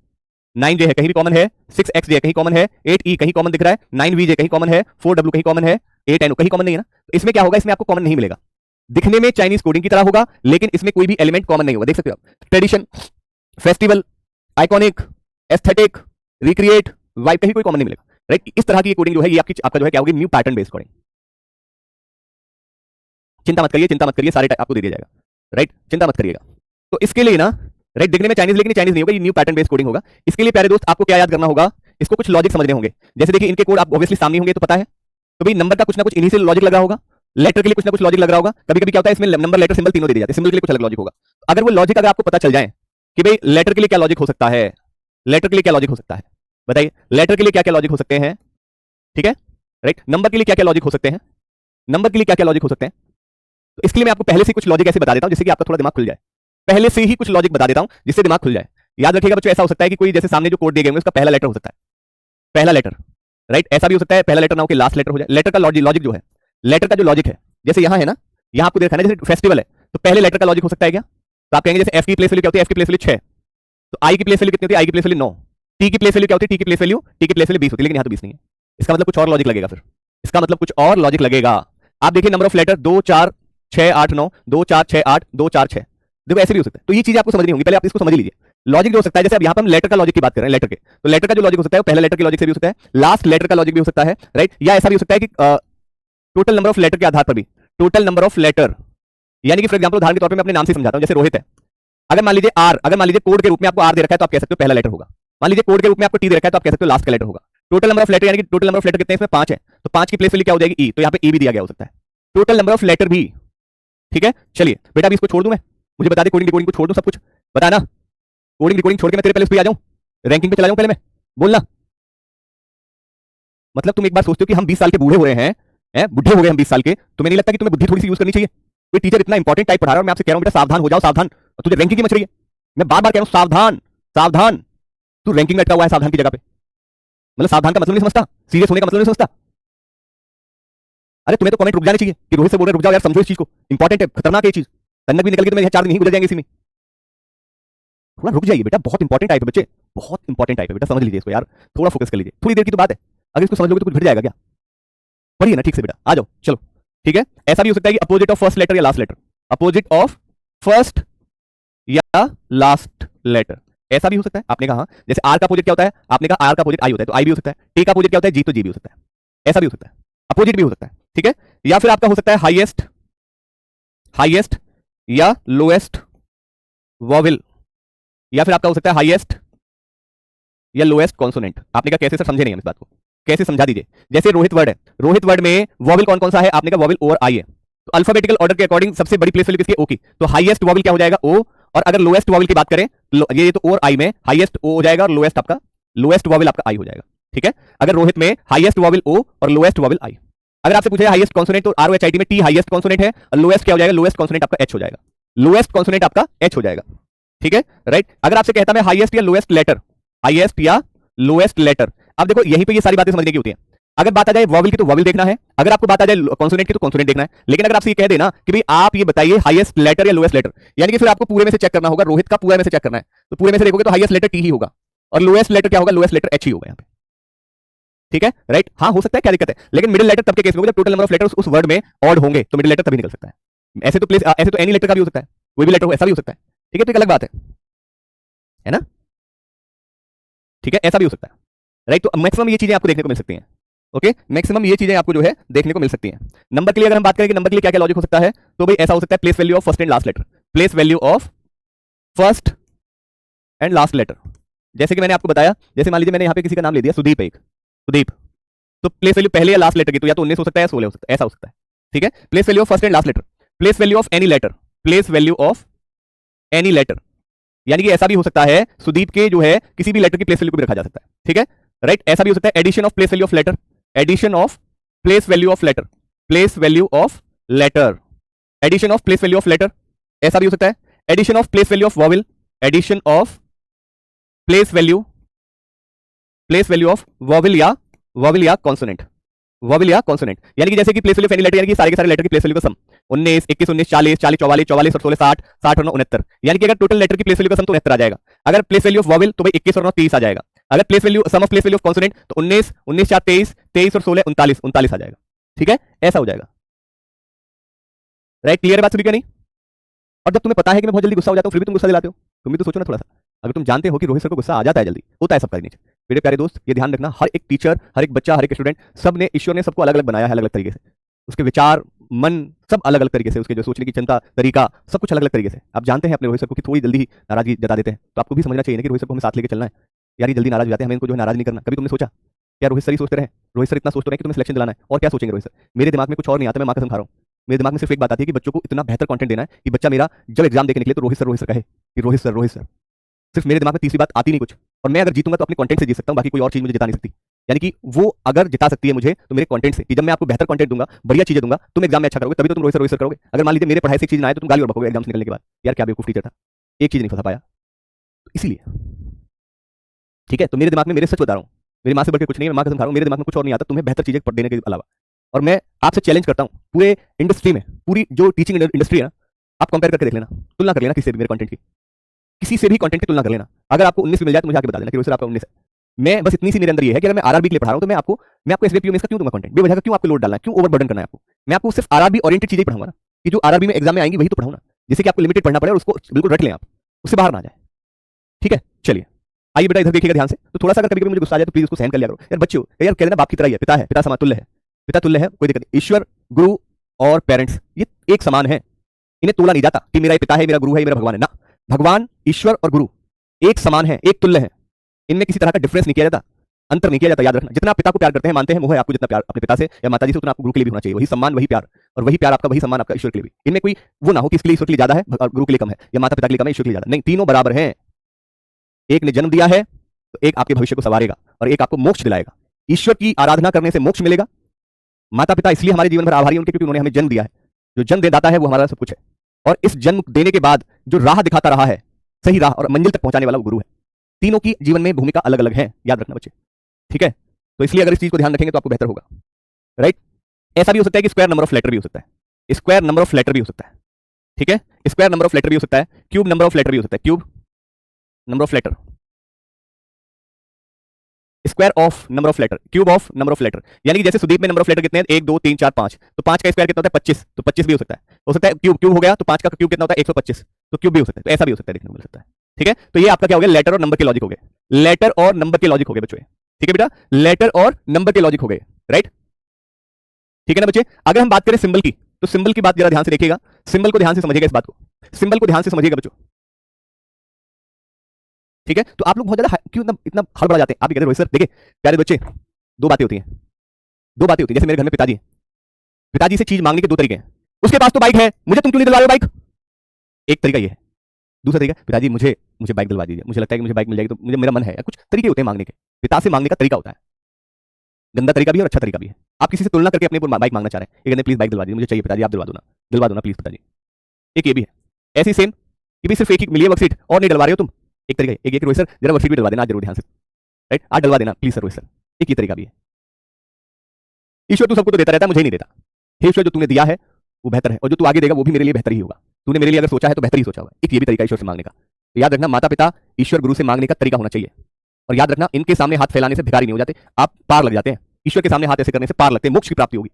9j है कहीं भी कॉमन है, 6xj कहीं कॉमन है, 8e कहीं कॉमन दिख रहा है, 9vj कहीं कॉमन है, 4w कहीं कॉमन है, 8n कहीं कॉमन नहीं है ना। तो इसमें क्या होगा? इसमें आपको कॉमन नहीं मिलेगा। दिखने में चाइनीज कोडिंग की तरह होगा, लेकिन इसमें कोई भी एलिमेंट कॉमन नहीं होगा। देख सकते हो आप, tradition, festival, iconic, aesthetic, recreate, vibe, कहीं कोई कॉमन नहीं मिलेगा, राइट। इस तरह की कोडिंग जो है ये आपका जो है क्या होगी? New pattern based coding. चिंता मत करिए, चिंता मत करिए, सारे आपको दे दिया जाएगा, राइट। चिंता मत करिएगा। तो इसके लिए ना, राइट, दिखने में चाइनीज लेकिन चाइनीज नहीं होगा, ये न्यू पैटर्न बेस्ड कोडिंग होगा। इसके लिए प्यारे दोस्त आपको क्या याद करना होगा? इसको कुछ लॉजिक समझने होंगे। जैसे देखिए इनके कोड आप ऑब्वियसली सामने होंगे तो पता है, तो भाई नंबर का कुछ ना कुछ इनिशियल लॉजिक लग रहा होगा, लेटर के लिए कुछ ना कुछ लॉजिक लग रहा होगा। कभी कभी क्या होता है इसमें नंबर लेटर सिंबल तीनों दे दिए जाते हैं, सिंबल के लिए कुछ अलग लॉजिक होगा। अगर वो लॉजिक अगर आपको पता चल जाए कि भाई लेटर के लिए क्या लॉजिक हो सकता है, लेटर के लिए क्या लॉजिक हो सकता है, बताइए लेटर के लिए क्या क्या लॉजिक हो सकते हैं, ठीक है, राइट। नंबर के लिए क्या क्या लॉजिक हो सकते हैं, नंबर के लिए क्या क्या लॉजिक हो सकते हैं। तो इसके लिए मैं आपको पहले से कुछ लॉजिक ऐसे बता देता हूं जिससे कि आपका थोड़ा दिमाग खुल जाए। पहले से ही कुछ लॉजिक बता देता हूं जिससे दिमाग खुल जाए। याद रखिएगा बच्चों, ऐसा हो सकता है कि कोई जैसे सामने जो कोड दिए गए उसका पहला लेटर हो सकता है, पहला लेटर, राइट। ऐसा भी हो सकता है पहला लेटर ना हो कि लास्ट लेटर हो जाए। लेटर का लॉजिक जो है, लेटर का जो लॉजिक है, जैसे यहां है ना, यहां आपको देखा ना, जैसे फेस्टिवल है तो पहले लेटर का लॉजिक हो सकता है क्या? तो आप कहेंगे जैसे एफ की प्लेस वैल्यू क्या होती है? एफ की प्लेस वैल्यू 6। तो आई की प्लेस वैल्यू कितनी होती है? आई की प्लेस वैल्यू 9। टी की प्लेस वैल्यू क्या होती है? टी की प्लेस वैल्यू 20 होती है, लेकिन यहां तो 20 नहीं है। इसका मतलब कुछ और लॉजिक लगेगा, फिर इसका मतलब कुछ और लॉजिक लगेगा। आप देखिए नंबर ऑफ लेटर 2 4 6 8 9, 2 4 6 8, 2 4 6, देखो ऐसे भी हो सकता है। तो ये चीजें आपको समझनी होंगी, पहले आप इसको समझ लीजिए। लॉजिक जो हो सकता है, जैसे अब यहां पर हम लेटर का लॉजिक की बात कर रहे हैं, लेटर के, तो लेटर का जो लॉजिक हो सकता है वो पहले लेटर के लॉजिक से भी हो सकता है, लास्ट लेटर का लॉजिक भी हो सकता है, राइट। या ऐसा भी हो सकता है कि टोटल नंबर ऑफ लेटर के आधार पर भी, टोटल नंबर ऑफ लेटर, यानी कि फॉर एग्जांपल उदाहरण के तौर पे मैं अपने नाम से समझाता हूं। जैसे रोहित है, अगर मान लीजिए आर, अगर मान लीजिए कोड के रूप में आपको आर दे रखा है तो आप कह सकते हो पहला लेटर होगा। मान लीजिए कोड के रूप में आपको टी दे रखा है तो आप कह सकते हो लास्ट का लेटर होगा। टोटल नंबर ऑफ लेटर, यानी कि टोटल नंबर ऑफ लेटर कितने हैं इसमें? 5 है, तो 5 की प्लेस वैल्यू क्या हो जाएगी? ई, तो यहां पे ई भी दिया गया हो सकता है। टोटल नंबर ऑफ लेटर भी, ठीक है। चलिए बेटा अभी इसको छोड़ दूं, मैं, मुझे बता दे कोडिंग रिकॉर्डिंग को छोड़ दूं, सब कुछ बता ना। कोडिंग रिकॉर्डिंग छोड़ के मैं तेरे पहले उस पे आ जाऊं, रैंकिंग पे चला जाऊं पहले मैं, बोलना। मतलब तुम एक बार सोचते हो कि हम 20 साल के बूढ़े हो रहे हैं, बुढ़े हो गए हम 20 साल के, तुम्हें नहीं लगता कि तुम्हें बुद्धि थोड़ी सी यूज करनी चाहिए? कोई टीचर इतना इंपॉर्टेंट टाइप पढ़ा रहा है और मैं आपसे कह रहा हूं बेटा सावधान हो जाओ, सावधान, और तुझे रैंकिंग की मच रही है। मैं बार बार कह रहा हूं सावधान, सावधान, तू रैंकिंग में अटका हुआ है सावधान की जगह पे। मतलब सावधान का मतलब नहीं समझता, सीरियस होने का मतलब नहीं समझता। अरे तुम्हें तो कमेंट रुक जाने चाहिए कि रोहित से बोल रहे रुक जाओ यार, समझो इस चीज को, इंपॉर्टेंट है, खतरनाक है ये चीज। तन्नक भी निकल गई तो मेरे 4 दिन ही गुजर जाएंगे इसी में। थोड़ा रुक जाइए बेटा, बहुत इंपॉर्टेंट टाइप है बच्चे, बहुत इंपॉर्टेंट टाइप है बेटा, समझ लीजिए इसको यार, थोड़ा फोकस कर लीजिए, थोड़ी देर की तो बात है। अगर इसको समझ लोगे तो कुछ घट जाएगा क्या? पढ़िए ना ठीक से बेटा, आ जाओ चलो, ठीक है। ऐसा भी हो सकता है कि अपोजिट ऑफ फर्स्ट लेटर या last letter, opposite of first या लास्ट लेटर, ऐसा भी हो सकता है। आपने कहा जैसे आर का अपोजिट क्या होता है? आपने कहा आर का अपोजिट आई होता है, तो आई भी हो सकता है। टी का अपोजिट क्या होता है? जी, तो जी भी हो सकता है। ऐसा भी हो सकता है, अपोजिट भी हो सकता है, ठीक है। या फिर आपका हो सकता है हाईएस्ट, हाईएस्ट या लोएस्ट वॉवेल, या फिर आपका हो सकता है हाईएस्ट या लोएस्ट कॉन्सोनेंट। आपने कहा कैसे सर, समझे नहीं हम इस बात को, कैसे समझा दीजिए। जैसे रोहित वर्ड है, रोहित वर्ड में वॉवेल कौन कौन सा है? आपने कहा वॉवेल ओ और आई है, तो अल्फाबेटिकल ऑर्डर के अकॉर्डिंग सबसे बड़ी प्लेस वैल्यू किसकी? ओ की, तो हाईएस्ट वॉवेल क्या हो जाएगा? ओ। और अगर लोएस्ट वॉवेल की बात करें, ये तो ओ और आई में हाईएस्ट ओ हो जाएगा और लोएस्ट आपका, लोएस्ट वॉवेल आपका आई हो जाएगा, ठीक है। अगर रोहित में हाईएस्ट वॉवेल ओ और लोएस्ट वॉवेल आई। अगर आपसे पूछे हाईएस्ट कॉन्सोनेंट, तो R O H I T में टी हाईएस्ट कॉन्सोनेंट है और लोएस्ट क्या हो जाएगा? लोएस्ट कॉन्सोनेंट आपका एच हो जाएगा, लोएस्ट कॉन्सोनेंट आपका एच हो जाएगा, ठीक है, राइट। अगर आपसे कहता मैं हाईएस्ट या लोएस्ट लेटर, हाईएस्ट या लोएस्ट लेटर, अब देखो यहीं पे ये सारी बातें समझने की होती हैं। अगर बात आ जाए वॉवेल की तो वॉवेल देखना है, अगर आपको बात आ जाए कॉन्सोनेंट की तो कॉन्सोनेंट देखना है। लेकिन अगर आपसे ये कह देना कि भाई आप ये बताइए हाईएस्ट लेटर या लोएस्ट लेटर, यानी कि फिर आपको पूरे में से चेक करना होगा, रोहित का पूरे में से चेक करना है, तो पूरे में से देखोगे तो हाईएस्ट लेटर टी ही होगा और लोएस्ट लेटर क्या होगा? लोएस्ट लेटर एच ही होगा यहाँ पे, ठीक है, राइट। हाँ हो सकता है, क्या दिक्कत है, लेकिन मिडिल लेटर तब के केस में होगा जब टोटल नंबर ऑफ लेटर्स उस वर्ड में ऑड होंगे, तो मिडिल लेटर तभी निकल सकता है। ऐसे तो प्लेस, ऐसे तो एनी लेटर का भी हो सकता है, कोई भी लेटर हो, ऐसा भी हो सकता है, ठीक है, तो एक अलग बात है ना, ठीक है, ऐसा भी हो सकता है, राइट। तो मैक्सिमम ये चीजें आपको देखने को मिल सकती हैं, ओके, मैक्सिमम ये चीजें आपको जो है देखने को मिल सकती हैं। नंबर के लिए अगर हम बात करें कि नंबर के लिए क्या क्या लॉजिक हो सकता है, तो भाई ऐसा हो सकता है place value of first and last letter, place value of first and last letter. जैसे कि मैंने आपको बताया, जैसे मान लीजिए मैंने यहाँ पे किसी का नाम ले दिया सुदीप, एक सुदीप, तो प्लेस वैल्यू पहले या लास्ट लेटर की, तो या तो 19 हो सकता है या 16 हो सकता है, ऐसा हो सकता है। ठीक है, place value of first and last letter, place value of any letter, place value of any letter, यानी कि ऐसा भी हो सकता है सुदीप के जो है किसी भी लेटर की प्लेस वैल्यू को भी रखा जा सकता है। ठीक है, राइट, ऐसा भी हो सकता है addition of place value of letter, addition of place value of letter, place value of letter, addition of place value of letter, ऐसा भी हो सकता है addition of place value of vowel, addition of place value of vowel या consonant, vowel या consonant, यानी कि जैसे कि place value of any letter, यानी कि सारे के सारे लेटर की प्लेस वैल्यू का सम 19, 21, 19, 40, 40, 44, 44 और 16, 60, 60 और 9, 69, यानी कि अगर टोटल लेटर की प्लेस वैल्यू का सम तो 69 आ जाएगा। अगर प्लेस वैल्यू ऑफ वॉवेल तो भाई 21 और 9 30 आ जाएगा। अगर place value sum of place value of consonant तो 19, 19 4 23, 23 और 16 39, 39 आ जाएगा। ठीक है, ऐसा हो जाएगा। राइट, क्लियर है बात सभी का नहीं? और जब तुम्हें पता है कि मैं बहुत जल्दी गुस्सा हो जाता हूं, फिर भी तुम गुस्सा दिलाते हो, तुम भी तो सोचो ना थोड़ा सा। अगर तुम जानते हो कि रोहित सर को गुस्सा आ जाता है जल्दी, होता है सबका नेचर, मेरे प्यारे दोस्त ये ध्यान रखना, हर एक टीचर, हर एक बच्चा, हर एक स्टूडेंट, सब ने, ईश्वर ने सबको अलग अलग बनाया है, अलग अलग तरीके से, उसके विचार, मन सब अलग अलग तरीके से, उसके जो सोचने की क्षमता, तरीका, सब कुछ अलग अलग तरीके से। आप जानते हैं अपने रोहित सर को कि थोड़ी जल्दी नाराजगी जता देते हैं, तो आपको भी समझना चाहिए कि रोहित सर को हमें साथ लेकर चलना है। यार ये जल्दी नाराज हो जाते हैं, हमें इनको जो है नाराज नहीं करना। कभी तुमने सोचा क्या रोहित सर ही सोचते रहे, रोहित सर इतना सोचते रहे कि तुम्हें सिलेक्शन दिलाना है, और क्या सोचेंगे रोहित सर? मेरे दिमाग में कुछ और नहीं आता, मैं मां कसम खा रहा हूं, मेरे दिमाग में सिर्फ एक बात आती है कि बच्चों को इतना बेहतर कंटेंट देना है कि बच्चा मेरा जब एग्जाम देने निकले तो रोहित सर कहे कि रोहित सर। सिर्फ मेरे दिमाग में तीसरी बात आती नहीं कुछ, और मैं अगर जीतूंगा तो अपने कंटेंट से जीत सकता हूं, बाकी कोई और चीज मुझे जिता नहीं सकती। यानी कि वो अगर जिता सकती है मुझे तो मेरे कंटेंट से, कि जब मैं आपको बेहतर कंटेंट दूंगा, बढ़िया चीजें दूंगा, तुम एग्जाम में अच्छा करोगे, तभी तो तुम रोहित सर करोगे। अगर मान लीजिए मेरे पढ़ाई से चीज ना आए तो तुम गाली और बकोगे एग्जाम से निकलने के बाद, यार क्या बेवकूफ टीचर था, एक चीज नहीं फंसा पाया, तो इसीलिए। ठीक है, तो मेरे दिमाग में, मेरे सच बता रहा हूं, मेरी मां से बढ़ के कुछ नहीं है, मैं मां कसम खा रहा हूं, मेरे दिमाग में कुछ और नहीं आता तुम्हें बेहतर चीजें देने के अलावा। और मैं आपसे चैलेंज करता हूं, पूरे इंडस्ट्री में, पूरी जो टीचिंग इंडस्ट्री है ना, आप कंपेयर करके देख लेना, तुलना कर लेना किसी से भी, मेरे कंटेंट की किसी से भी कंटेंट की तुलना कर लेना। अगर आपको 19 भी मिल जाए तो मुझे आके बता देना कि सर आपका 19 है। मैं बस इतनी सी मेरे अंदर ये है कि अगर मैं आरआरबी के लिए पढ़ा रहा हूं तो मैं आपको एसबीपीओ में इसका क्यों दूंगा कंटेंट, बेवजह का क्यों आपको लोड डालना है, क्यों ओवरबर्डन करना है आपको? मैं आपको सिर्फ आरआरबी ओरिएंटेड चीजें पढ़ाऊंगा ना, कि जो आरआरबी में एग्जाम में आएंगी वही तो पढ़ाऊंगा, जिससे कि आपको लिमिटेड पढ़ना पड़े और उसको बिल्कुल रट लें आप, उससे बाहर ना जाए। ठीक है, चलिए आइए बेटा इधर देखिएगा ध्यान से। तो थोड़ा सा अगर कभी-कभी मुझे गुस्सा आ जाए तो प्लीज उसको सहन कर लिया करो यार बच्चों, यार कहते हैं ना बाप की तरह ही है, पिता है, पिता समातुल्य है, पिता तुल्य है, कोई दिक्कत नहीं। ईश्वर, गुरु और पेरेंट्स ये एक समान है, इन्हें तोला नहीं जाता कि मेरा ये पिता है, मेरा गुरु है, मेरा भगवान है ना। भगवान, ईश्वर और गुरु एक समान है, एक तुल्य है, इनमें किसी तरह का डिफरेंस नहीं किया जाता, अंतर नहीं किया जाता। याद रखना, जितना आप पिता को प्यार करते हैं, मानते हैं, वो है आपको जितना प्यार अपने पिता से या माताजी से, उतना आपको गुरु के लिए भी होना चाहिए। वही सम्मान, वही प्यार, और वही प्यार आपका, वही सम्मान आपका ईश्वर के लिए भी। इनमें कोई वो ना हो कि इसके लिए ईश्वर के लिए ज्यादा है और गुरु के लिए कम है, या माता पिता के लिए कम है, ईश्वर के लिए ज्यादा नहीं, तीनों बराबर हैं। एक ने जन्म दिया है तो एक आपके भविष्य को संवारेगा और एक आपको मोक्ष दिलाएगा। ईश्वर की आराधना करने से मोक्ष मिलेगा। माता पिता इसलिए हमारे जीवन भर आभारी हैं उनके, क्योंकि उन्होंने हमें जन्म दिया है। जो जन्म दाता है वो हमारा सब कुछ है, और इस जन्म देने के बाद जो राह दिखाता रहा है, सही राह और मंजिल तक पहुंचाने वाला वो गुरु है। तीनों की जीवन में भूमिका अलग अलग है, याद रखना बच्चे। ठीक है, तो इसलिए अगर इस चीज को ध्यान रखेंगे तो आपको बेहतर होगा। राइट, ऐसा भी हो सकता है कि स्क्वायर नंबर ऑफ लेटर भी हो सकता है, स्क्वायर नंबर ऑफ लेटर भी हो सकता है। ठीक है, स्क्वायर नंबर ऑफ लेटर भी हो सकता है, क्यूब नंबर ऑफ लेटर भी हो सकता है, cube number of letter, square of number of letter, cube of number of letter. यानी कि जैसे सुदीप में नंबर ऑफ लेटर कितने हैं, 1 2 3 4 5, तो 5 का स्क्वायर कितना होता है, 25, तो 25 भी हो सकता है क्यूब, क्यूब हो गया, तो 5 का क्यूब कितना होता है, 125, तो क्यूब भी हो सकता है, तो ऐसा भी हो सकता है, देखने को मिल सकता है। ठीक है, तो ये आपका क्या हो गया, लेटर और नंबर के लॉजिक हो गए, लेटर और नंबर के लॉजिक हो गए बच्चों। ठीक है बेटा, लेटर और नंबर के लॉजिक हो गए। राइट, ठीक है ना बच्चे। अगर हम बात करें सिंबल की, तो सिंबल की बात जरा ध्यान से देखिएगा, सिंबल को ध्यान से समझिएगा, इस बात को, सिंबल को ध्यान से समझिएगा बच्चों। ठीक है, तो आप लोग बहुत ज्यादा क्यों इतना हड़बड़ा जाते हैं। आप कहते हैं रोहित सर देखिए प्यारे बच्चे, दो बातें होती हैं, दो बातें होती हैं। जैसे मेरे घर में पिताजी हैं, पिताजी से चीज मांगने के दो तरीके हैं। उसके पास तो बाइक है, मुझे तुम क्यों नहीं दिलवा रहे हो बाइक, एक तरीका ये है। दूसरा तरीका, पिताजी मुझे बाइक दिलवा दीजिए, मुझे लगता है कि मुझे बाइक मिल जाएगी, तो मुझे मेरा मन है। कुछ तरीके होते हैं मांगने के, पिता से मांगने का तरीका होता है, गंदा तरीका भी है और अच्छा तरीका भी है। आप किसी से तुलना करके अपने बाइक मांगना चाह रहे हैं, ये कहते प्लीज बाइक दिलवा दीजिए, मुझे चाहिए पिताजी, आप दिलवा दो ना प्लीज पिताजी। एक ये भी है, ऐसी सेम कि भी सिर्फ एक ही मिली है वर्कशीट और नहीं डलवा रहे हो तुम, एक तरीका है। एक रोहित सर जरा वर्कशीट भी डलवा देना जरूर ध्यान से, राइट, आज डलवा देना प्लीज सर रोहित सर, एक ही तरीका भी है। ईश्वर तू सबको तो देता रहता है, मुझे नहीं देता। हे ईश्वर, जो तूने दिया है वो बेहतर है, और जो तू आगे देगा वो भी मेरे लिए बेहतर ही होगा। तूने मेरे लिए अगर सोचा है तो बेहतर ही सोचा होगा। एक ये भी तरीका ईश्वर से मांगने का। तो याद रखना, माता पिता, ईश्वर, गुरु से मांगने का तरीका होना चाहिए। और याद रखना, इनके सामने हाथ फैलाने से भिखारी नहीं हो जाते, आप पार लग जाते हैं। ईश्वर के सामने हाथ ऐसे करने से पार लगते हैं, मोक्ष की प्राप्ति होगी।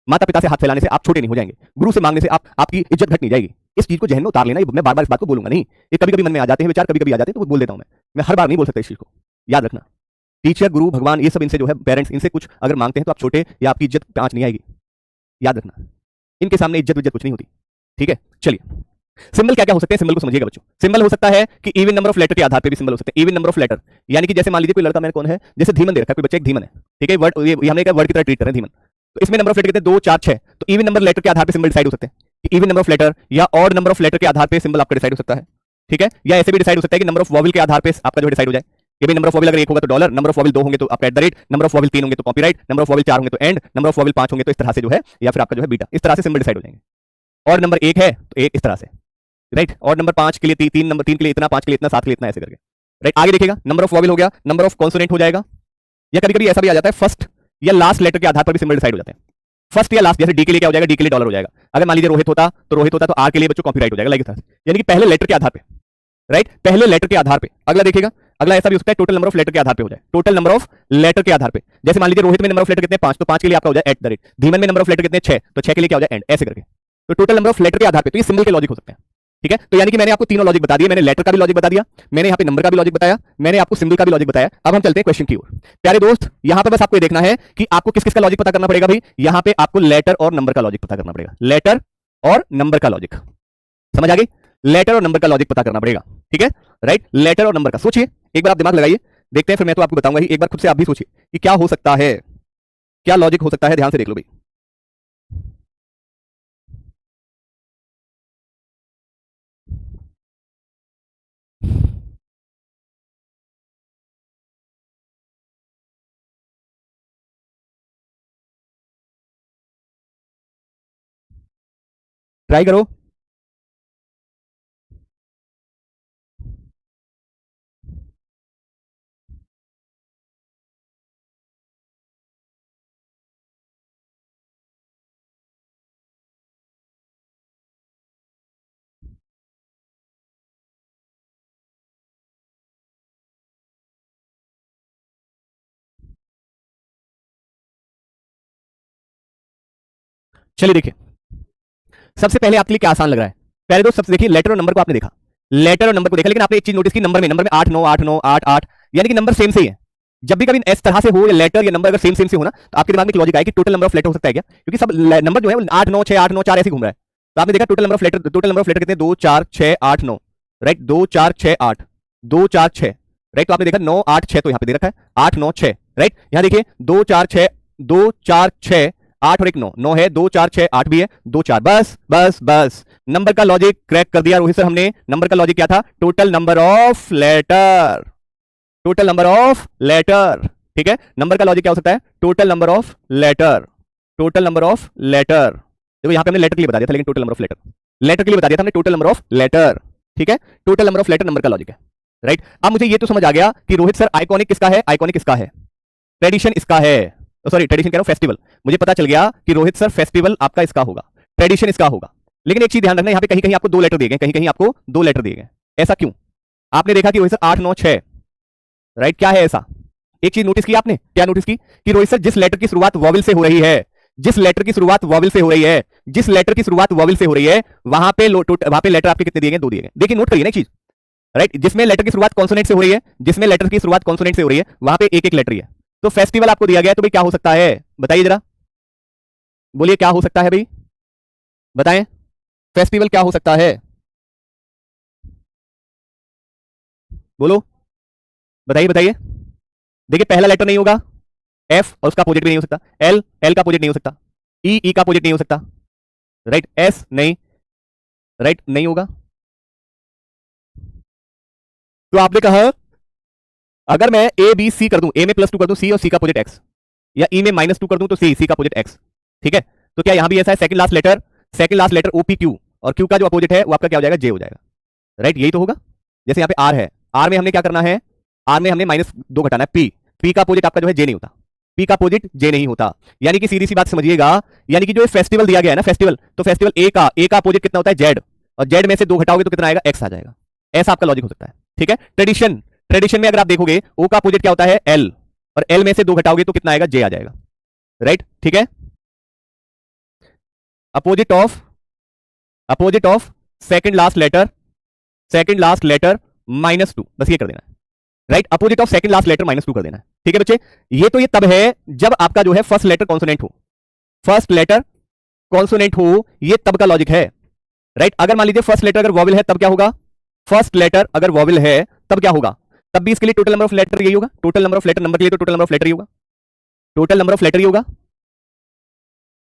माता पिता से हाथ फैलाने से आप छोटे नहीं हो जाएंगे, गुरु से मांगने से आपकी इज्जत घट नहीं जाएगी। इस चीज को जहन में उतार लेना। मैं बार बार इस बात को बोलूंगा नहीं, ये कभी कभी मन में आ जाते हैं विचार, कभी कभी आ जाते हैं, तो बोल देता हूं मैं हर बार नहीं बोल सकता इस चीज को, याद रखना। टीचर, गुरु, भगवान, ये सब इनसे जो है पेरेंट्स, इनसे कुछ अगर मांगते हैं तो आप छोटे या आपकी इज्जत आंच नहीं आएगी, याद रखना। इनके सामने इज्जत कुछ नहीं होती, ठीक है। चलिए, सिंबल क्या क्या हो सकते हैं, सिंबल को समझिएगा बच्चों। सिंबल हो सकता है कि इवन नंबर ऑफ लेटर के आधार पे भी सिंबल हो सकते हैं। इवन नंबर ऑफ लेटर यानी कि जैसे मान लीजिए कोई लड़का मैंने कौन है, जैसे धीमन दे रखा है, कोई बच्चा एक धीमन है, ठीक है, वर्ड ये हमने एक वर्ड की तरह ट्रीट कर रहे हैं धीमन, तो इसमें नंबर ऑफ लेटर कितने 2 4 6, तो इवन नंबर लेटर के आधार पे सिंबल डिसाइड हो सकते हैं। इवन नंबर ऑफ लेटर या ऑड नंबर ऑफ लेटर के आधार पे सिंबल आपका डिसाइड हो सकता है, ठीक है। या ऐसे भी डिसाइड हो सकता है कि नंबर ऑफ वॉवल के आधार पे आपका जो डिसाइड हो जाए कि भाई नंबर ऑफ वॉवल अगर 1 होगा तो डॉलर, नंबर ऑफ वॉवल 2 होंगे तो आपका @, नंबर ऑफ वॉवल 3 होंगे तो कॉपीराइट, नंबर ऑफ वॉवल 4 होंगे तो एंड, नंबर ऑफ वॉवल 5 होंगे तो इस तरह से जो है, या फिर आपका जो है बीटा, इस तरह से सिंबल डिसाइड हो जाएंगे। और नंबर 1 है तो 1 इस तरह से, राइट। और नंबर 5 के लिए 3, नंबर 3 के लिए इतना, 5 के लिए इतना, 7 के लिए इतना, ऐसे करके, राइट। आगे देखिएगा, नंबर ऑफ वॉवल हो गया, नंबर ऑफ कॉन्सोनेंट हो जाएगा, या कभी कभी ऐसा भी आ जाता है फर्स्ट या लास्ट लेटर के आधार पर भी सिंबल डिसाइड हो जाते हैं। फर्स्ट या लास्ट, जैसे डी के लिए क्या हो जाएगा, डी के लिए डॉलर हो जाएगा। अगर मान लीजिए रोहित होता तो आर के लिए बच्चों कॉपीराइट हो जाएगा, लाइक यानी कि पहले लेटर के आधार पे, राइट, पहले लेटर के आधार पे। अगला देखिएगा, अगला ऐसा भी हो सकता है टोटल नंबर ऑफ लेटर के आधार पे हो जाए, टोटल नंबर ऑफ लेटर के आधार पे। जैसे मान लीजिए रोहित में नंबर ऑफ लेटर कितने 5, तो 5 के लिए आपका हो जाए @, धीमन में नंबर ऑफ लेटर कितने 6, तो 6 के लिए क्या हो जाए एंड, ऐसे करके। तो टोटल नंबर ऑफ लेटर के आधार पे, तो ये सिंबल के लॉजिक हो सकते हैं, ठीक है। तो यानी कि मैंने आपको तीनों लॉजिक बता दिए, मैंने लेटर का भी लॉजिक बता दिया, मैंने यहाँ पे नंबर का भी लॉजिक बताया, मैंने आपको सिंबल का भी लॉजिक बताया। अब हम चलते हैं क्वेश्चन की ओर। प्यारे दोस्त, यहाँ पे बस आपको ये देखना है कि आपको किस किस का लॉजिक पता करना पड़ेगा भाई। यहाँ पे आपको लेटर और नंबर का लॉजिक पता करना पड़ेगा, लेटर और नंबर का लॉजिक, समझ आ गई। लेटर और नंबर का लॉजिक पता करना पड़ेगा, ठीक है, राइट। लेटर और नंबर का सोचिए, एक बार आप दिमाग लगाइए, देखते हैं, फिर मैं तो आपको बताऊंगा ही, एक बार खुद से आप भी सोचिए कि क्या हो सकता है, क्या लॉजिक हो सकता है, ध्यान से देख लो भाई। ट्राई करो। चलिए देखिए, सबसे पहले आपके लिए क्या आसान लग रहा है। पहले दोस्त सबसे देखिए, लेटर और नंबर को आपने देखा, लेटर और नंबर को देखा, लेकिन आपने एक चीज नोटिस की, नंबर में 8 9 8 9 8 8, यानी कि नंबर सेम से ही है। जब भी कभी इस तरह से हो, या लेटर या नंबर अगर सेम सेम से हो ना, तो आपके दिमाग में एक लॉजिक आया कि टोटल नंबर ऑफ लेटर हो सकता है क्या, क्योंकि सब नंबर जो है 8 9 6 8 9 4 ऐसे घूम रहा है। तो आपने देखा total number of letter, total number of letter कितने 2 4 6 8 9, राइट, 2 4 6 8, 2 4 6, राइट। तो आपने देखा 9 8 6, तो यहाँ पे दे रखा है 8 9 6, राइट। यहाँ देखिए 2 4 6, 2 4 6 8 और एक 9, 9 है, 2 4 6 8 भी है, 2 4, बस बस बस, नंबर का लॉजिक क्रैक कर दिया रोहित सर हमने। नंबर का लॉजिक क्या था, total number of letter, total number of letter, ठीक है। नंबर का लॉजिक क्या हो सकता है, total number of letter, total number of letter. देखो यहाँ पे हमने लेटर के लिए बता दिया था, लेकिन total number of letter, letter के लिए बता दिया था हमने टोटल नंबर ऑफ लेटर, ठीक है। Total number of letter number का लॉजिक है, राइट। अब मुझे ये तो समझ आ गया कि रोहित सर आइकॉनिक किसका है, आइकॉनिक किसका है, ट्रेडिशन इसका है, सॉरी ट्रेडिशन कह रहा हूं, फेस्टिवल। मुझे पता चल गया कि रोहित सर फेस्टिवल आपका इसका होगा, ट्रेडिशन इसका होगा। लेकिन एक चीज ध्यान रखना, यहाँ पे कहीं कहीं आपको 2 लेटर दिए गए, कहीं कहीं आपको 2 लेटर दिए गए, ऐसा क्यों। आपने देखा कि रोहित सर 8 9 6, राइट, क्या है ऐसा। एक चीज नोटिस की आपने, क्या नोटिस की कि रोहित सर जिस लेटर की शुरुआत वॉवल से हो रही है, जिस लेटर की शुरुआत वॉवल से हो रही है, जिस लेटर की शुरुआत वॉवल से हो रही है, वहां पे लेटर आपके कितने दिए गए, 2 दिए गए। देखिए नोट करिए ना एक चीज, राइट। जिसमें लेटर की शुरुआत कॉन्सोनेंट से हो रही है, जिसमें लेटर की शुरुआत कॉन्सोनेंट से हो रही है, वहां पे एक एक लेटर ही है। तो फेस्टिवल आपको दिया गया है, तो भाई क्या हो सकता है, बताइए जरा, बोलिए क्या हो सकता है भाई, बताएं, फेस्टिवल क्या हो सकता है, बोलो, बताइए बताइए। देखिए पहला लेटर नहीं होगा एफ, और उसका अपोजिट भी नहीं हो सकता, एल, एल का अपोजिट नहीं हो सकता, ई, ई का अपोजिट नहीं हो सकता, राइट, एस नहीं, राइट, नहीं होगा। तो आपने कहा अगर मैं ए बी सी कर दूं, ए में +2 कर दूं सी और सी का अपोजिट एक्स, या ई में -2 कर दूं तो सी, सी का अपोजिट एक्स, ठीक है। तो क्या यहां भी ऐसा है, second last letter OP Q, और क्यू का जो अपोजिट है वो आपका क्या हो जाएगा, जे हो जाएगा, राइट, यही तो होगा। जैसे यहाँ पे आर है, आर में हमने क्या करना है, आर में हमने -2 घटाना है, पी, पी का अपोजिट आपका जो है जे नहीं होता, पी का अपोजिट जे नहीं होता। यानी कि सीधी सी बात समझिएगा, यानी कि जो फेस्टिवल दिया गया है ना, फेस्टिवल, तो फेस्टिवल ए का अपोजिट कितना होता है, जेड, और जेड में से 2 घटाओगे तो कितना आएगा, एक्स आ जाएगा। ऐसा आपका लॉजिक हो सकता है, ठीक है। ट्रेडिशन, ट्रेडिशन में अगर आप देखोगे ओ का अपोजिट क्या होता है, एल, और एल में से 2 घटाओगे तो कितना आएगा, जे आ जाएगा, राइट, ठीक है। Opposite of second last letter -2, बस ये कर देना है, right, opposite of second last letter -2 कर देना है। ठीक है बच्चे, ये तब है जब आपका जो है फर्स्ट लेटर कॉन्सोनेंट हो, फर्स्ट लेटर कॉन्सोनेंट हो, ये तब का लॉजिक है। राइट, अगर मान लीजिए फर्स्ट लेटर अगर वॉवेल है तब क्या होगा, फर्स्ट लेटर अगर वॉवेल है तब क्या होगा, तब भी इसके लिए टोटल नंबर ऑफ लेटर यही होगा, total number of letter, number के लिए तो टोटल नंबर ऑफ लेटर ही होगा, टोटल नंबर ऑफ लेटर ही होगा।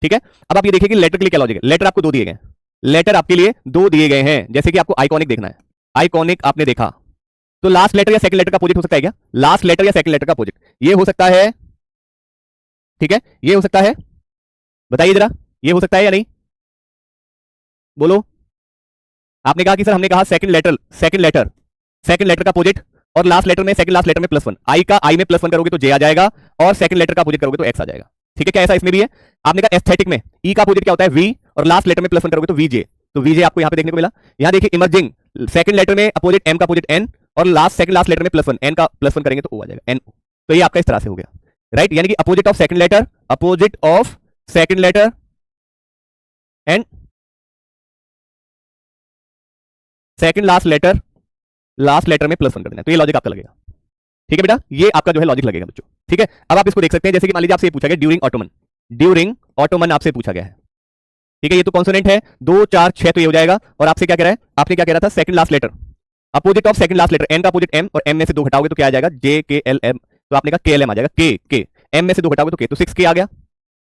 ठीक है, अब आप ये देखिए कि लेटर के लिए क्या लॉजिक है। लेटर आपको 2 दिए गए, लेटर आपके लिए 2 दिए गए हैं। जैसे कि आपको आइकॉनिक देखना है, आइकॉनिक आपने देखा, तो लास्ट लेटर या सेकंड लेटर का अपोजिट हो सकता है क्या, लास्ट लेटर या सेकंड लेटर का अपोजिट ये हो सकता है। ठीक है, ये हो सकता है, बताइए जरा, ये हो सकता है या नहीं, बोलो। आपने कहा कि सर, हमने कहा सेकंड लेटर, सेकंड लेटर का अपोजिट, और लास्ट लेटर में, सेकंड लास्ट लेटर में +1, आई का आई में +1 करोगे तो जे आ जाएगा, और सेकंड लेटर का अपोजिट करोगे तो एक्स आ जाएगा। ठीक है, क्या ऐसा इसमें भी है? आपने कहा एस्थेटिक में ई का अपोजिट क्या होता है, वी, और लास्ट लेटर में +1 करोगे तो वीजे, तो वीजे आपको यहां पे देखने को मिला। यहां देखिए इमर्जिंग, सेकंड लेटर में अपोजिट एम का अपोजिट एन, और सेकंड लास्ट लेटर में +1, एन का +1 करेंगे तो ओ आ जाएगा, एन। तो ये आपका इस तरह से हो गया। राइट, यानी कि opposite of second letter, opposite of second letter and second last letter में +1 कर देना, तो ये लॉजिक आपका लगेगा। ठीक है बेटा, ये आपका जो है लॉजिक लगेगा बच्चों। ठीक है, अब आप इसको देख सकते हैं, जैसे कि मान लीजिए आपसे पूछा गया ड्यूरिंग ऑटोमन आपसे पूछा गया है। ठीक है, ये तो कॉन्सोनेंट है, 2 4 6 तो ये हो जाएगा, और आपसे क्या कह रहा है, आपने क्या कह रहा था, second last letter, opposite of second last letter, N का अपोजिट एम, और एम में से 2 घटाओगे तो क्या आ जाएगा, जे के एल एम, तो आपने कहा के एल एम आ जाएगा, के एम में से 2 घटाओगे तो के, तो 6 के आ गया।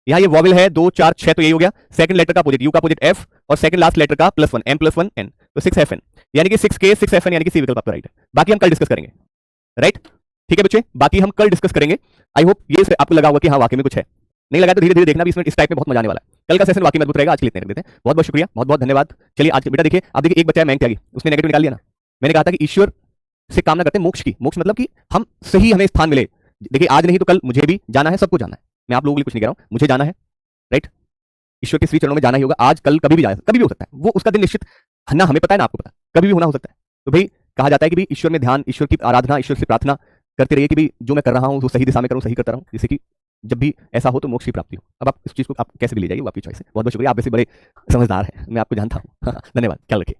यहाँ ये वॉवेल है, 2 4 6 तो यही हो गया, सेकंड लेटर का अपोजिट यू का अपोजिट एफ, और सेकंड लास्ट लेटर का +1 एम +1 एन, तो 6FN, यानी कि 6K 6FN, यानी कि सी विकल्प आपका राइट है। बाकी हम कल डिस्कस करेंगे। राइट, ठीक है बच्चे, बाकी हम कल डिस्कस करेंगे। आई होप ये आपको लगा होगा कि हाँ वाकई में कुछ है, नहीं लगा तो धीरे धीरे देखना भी, इसमें इस टाइप में बहुत मजा आने वाला है। कल का सेशन वाकई मजबूत रहेगा। आज के लिए इतने रख देते हैं, बहुत बहुत शुक्रिया, बहुत बहुत धन्यवाद। चलिए आज बेटा देखिए, आप देखिए एक बच्चा है मैंग त्यागी, उसने नेगेटिव निकाल लिया ना। मैंने कहा था कि ईश्वर से कामना करते हैं मोक्ष की, मोक्ष मतलब कि हम सही, हमें स्थान मिले। देखिए आज नहीं तो कल मुझे भी जाना है, सबको जाना है, मैं आप लोगों के लिए कुछ नहीं कह रहा हूं, मुझे जाना है। राइट, ईश्वर के श्री चरणों में जाना ही होगा, आज कल कभी भी जाए, कभी भी हो सकता है, वो उसका दिन निश्चित ना हमें पता है ना आपको पता है, कभी भी होना हो सकता है। तो भाई कहा जाता है कि भाई ईश्वर में ध्यान, ईश्वर की आराधना, ईश्वर से प्रार्थना करते रहिए कि भाई जो मैं कर रहा हूं वो सही दिशा में करूं, सही करता रहूं, जिससे कि जब भी ऐसा हो तो मोक्ष की प्राप्ति हो। अब आप इस चीज को आप कैसे भी ले जाइए, वो आपकी चॉइस है। बहुत बहुत शुक्रिया, आप वैसे बड़े समझदार हैं, मैं आपको जानता हूं। धन्यवाद, ख्याल रखिए।